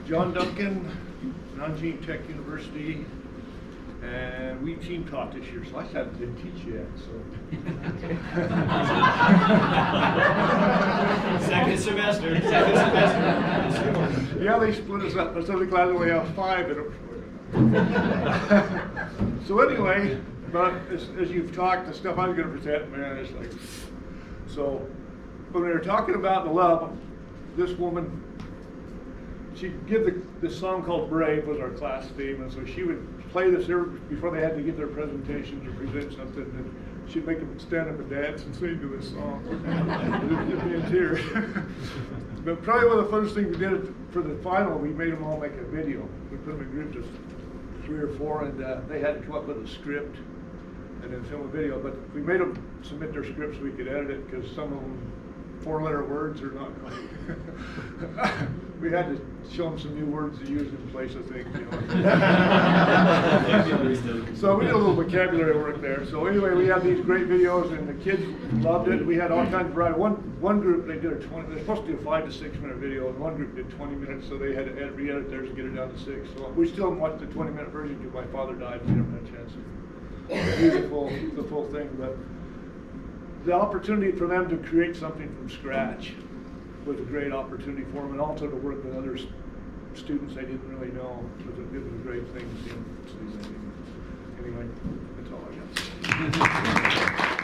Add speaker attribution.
Speaker 1: John Duncan, Nanjing Tech University, and we team taught this year, so I didn't teach yet. So
Speaker 2: Second semester.
Speaker 1: yeah, they split us up. I'm so glad that we have 5 in it. So anyway, but as you've talked, the stuff I'm going to present, man, it's like, so when we were talking about the love, this woman, she'd give this song called Brave was our class theme, and so she would play this before they had to give their presentations or present something, and she'd make them stand up and dance and sing to this song. It'd be in tears. But probably one of the funnest things we did for the final, we made them all make a video. We put them in groups of 3 or 4, and they had to come up with a script and then film a video. But we made them submit their scripts so we could edit it, because some of them 4-letter words are not quite. We had to show them some new words to use in place, I think. You know. So we did a little vocabulary work there. So anyway, we had these great videos, and the kids loved it. We had all kinds of variety. One group, they did they're supposed to do a 5 to 6 minute video, and one group did 20 minutes, so they had to re-edit theirs to get it down to 6. So we still watched the 20-minute version because my father died, and we never had a chance to do the full thing. But the opportunity for them to create something from scratch was a great opportunity for them, and also to work with other students they didn't really know. It was a great thing to see them. Anyway, that's all I got.